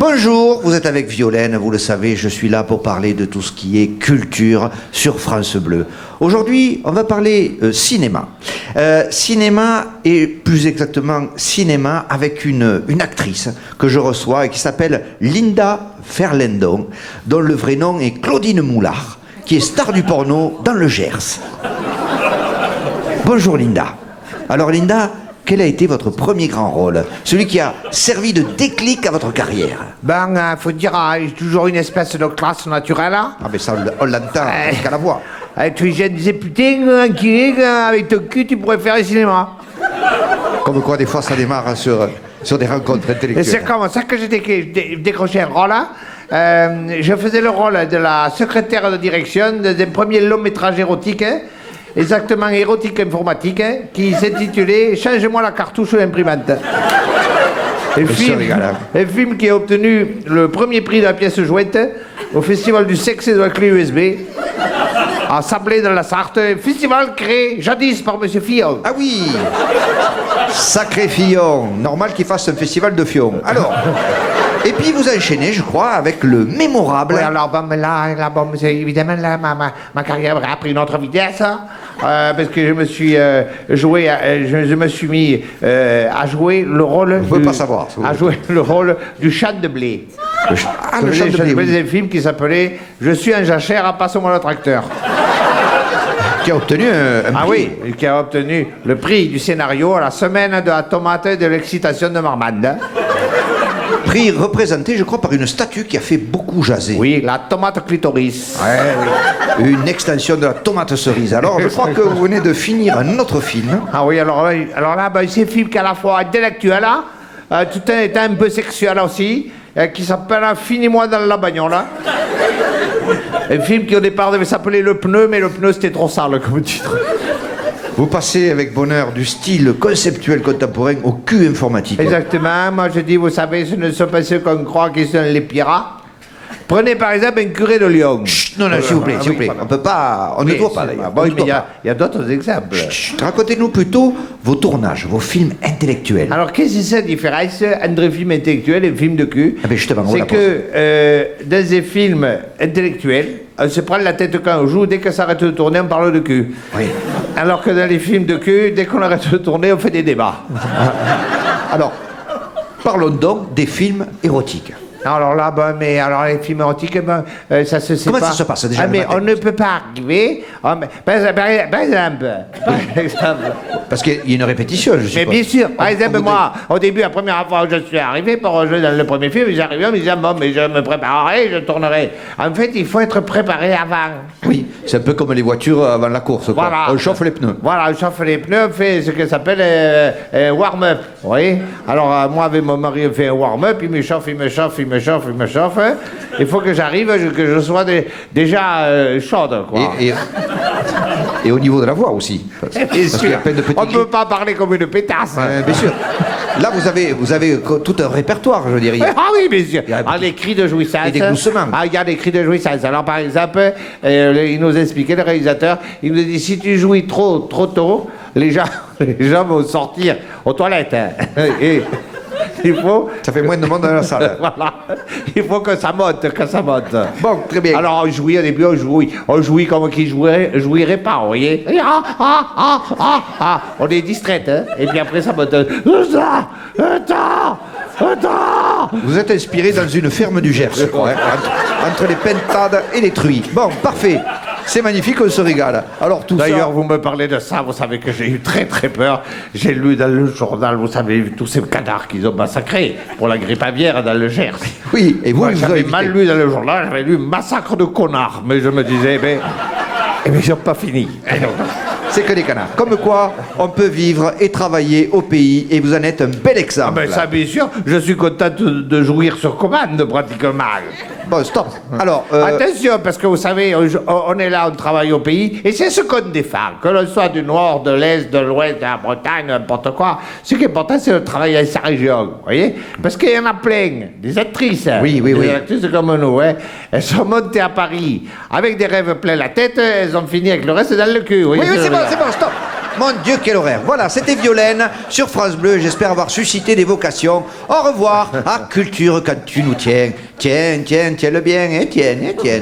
Bonjour, vous êtes avec Violaine, vous le savez, je suis là pour parler de tout ce qui est culture sur France Bleu. Aujourd'hui, on va parler cinéma. Cinéma et plus exactement cinéma avec une actrice que je reçois et qui s'appelle Linda Ferlendon, dont le vrai nom est Claudine Moulard, qui est star du porno dans le Gers. Bonjour Linda. Alors Linda, quel a été votre premier grand rôle? Celui qui a servi de déclic à votre carrière? Faut dire, j'ai toujours une espèce de classe naturelle. Ah ben ça, on l'entend qu'à la voix. Tu disais, putain, enculé, avec ton cul, tu pourrais faire le cinéma. Comme quoi, des fois, ça démarre sur des rencontres Et intellectuelles. c'est comme ça que j'ai décroché un rôle. Je faisais le rôle de la secrétaire de direction d'un premier long métrage érotique. Exactement, érotique informatique, qui s'intitulait « Change-moi la cartouche ou l'imprimante ». Un film qui a obtenu le premier prix de la pièce jointe au Festival du sexe et de la clé USB, à Sablé dans la Sarthe, un festival créé jadis par M. Fillon. Ah oui, sacré Fillon, normal qu'il fasse un festival de Fillon. Alors, et puis vous enchaînez, je crois, avec le mémorable... Oui, alors évidemment, là, ma carrière a pris une autre vitesse, parce que je me suis je me suis mis à jouer le rôle... Je ne peux pas savoir. À jouer le rôle du champ de blé. Le champ de blé, oui. C'est un film qui s'appelait « Je suis un jachère, passe-moi le tracteur ». Qui a obtenu un prix. Ah oui, qui a obtenu le prix du scénario à la semaine de la tomate et de l'excitation de Marmande. Prix représenté, je crois, par une statue qui a fait beaucoup jaser. Oui, la tomate clitoris. Ouais, oui. Une extension de la tomate cerise. Alors, je crois que vous venez de finir un autre film. Ah oui, alors là, c'est un film qui est à la fois intellectuel, tout en étant un peu sexuel aussi, qui s'appelle « Finis-moi dans la bagnole ». Un film qui au départ devait s'appeler Le Pneu, mais le pneu c'était trop sale comme titre. Vous passez avec bonheur du style conceptuel contemporain au cul informatique. Exactement, moi je dis, vous savez, ce ne sont pas ceux qu'on croit qui sont les pirates. Prenez par exemple un curé de Lyon. Chut, non, s'il vous plaît, s'il vous plaît. On peut pas, on ne doit pas d'ailleurs. Bon, mais il y a d'autres exemples. Racontez-nous plutôt vos tournages, vos films intellectuels. Alors, qu'est-ce que c'est la différence entre un film intellectuel et un film de cul? Ah ben justement, on c'est la que dans un film intellectuel, on se prend la tête quand on joue, dès que ça arrête de tourner, on parle de cul. Oui. Alors que dans les films de cul, dès qu'on arrête de tourner, on fait des débats. Alors, parlons donc des films érotiques. Alors là, mais alors les films érotiques, ça se sait Comment pas. ça se passe déjà? Mais on ne peut pas arriver. Par exemple. Parce qu'il y a une répétition, je suppose. Mais bien sûr. Par exemple, moi, au début, la première fois où je suis arrivé pour jouer dans le premier film, j'arrivais en me disant, bon, mais je me préparerai, je tournerai. En fait, il faut être préparé avant. Oui, c'est un peu comme les voitures avant la course, quoi. Voilà. On chauffe les pneus. Voilà, on chauffe les pneus, on fait ce que ça s'appelle warm-up. Vous voyez? Alors, moi, avec mon mari, on fait un warm-up, il me chauffe. Il faut que j'arrive, que je sois déjà chaude, quoi. Et au niveau de la voix aussi. Parce qu'il y a plein de petits on ne peut pas parler comme une pétasse. bien sûr. Là, vous avez tout un répertoire, je dirais. Ah oui, bien sûr. Il y a Les cris de jouissance. et des gloussements. Ah, il y a des cris de jouissance. Alors, par exemple, il nous expliquait, le réalisateur, il nous dit, si tu jouis trop tôt, les gens vont sortir aux toilettes. Et il faut... Ça fait moins de monde dans la salle. Voilà. Il faut que ça monte, Bon, très bien. Alors, on jouit, au début, on jouit comme qui jouirait pas, vous voyez. On est distraite, hein. Et puis après, ça monte. Vous êtes inspiré dans une ferme du Gers, je crois, hein, entre les pentades et les truies. Bon, parfait. C'est magnifique, on se régale. Alors tout ça... D'ailleurs, vous me parlez de ça, vous savez que j'ai eu très peur. J'ai lu dans le journal, vous savez, tous ces canards qu'ils ont massacrés pour la grippe aviaire dans le Gers. Oui, et vous, Moi, vous j'avais avez mal lu dans le journal, j'avais lu massacre de connards. Mais je me disais, mais ils n'ont pas fini. C'est que des canards. Comme quoi, on peut vivre et travailler au pays, et vous en êtes un bel exemple. Ah ben ça, bien sûr, je suis content de jouir sur commande, pratiquement. Bon, stop. Alors, Attention, parce que vous savez, on est là, on travaille au pays, et c'est ce qu'on défend, que l'on soit du nord, de l'est, de l'ouest, de la Bretagne, n'importe quoi. Ce qui est important, c'est de travailler dans sa région, vous voyez? Parce qu'il y en a plein, des actrices. Des actrices comme nous, hein. Elles sont montées à Paris avec des rêves plein la tête, elles ont fini avec le reste dans le cul. oui, c'est bon, stop. Mon Dieu, quel horaire. Voilà, c'était Violaine sur France Bleu. J'espère avoir suscité des vocations. Au revoir à Culture quand tu nous tiens. Tiens, tiens, tiens-le bien, tiens, tiens, tiens.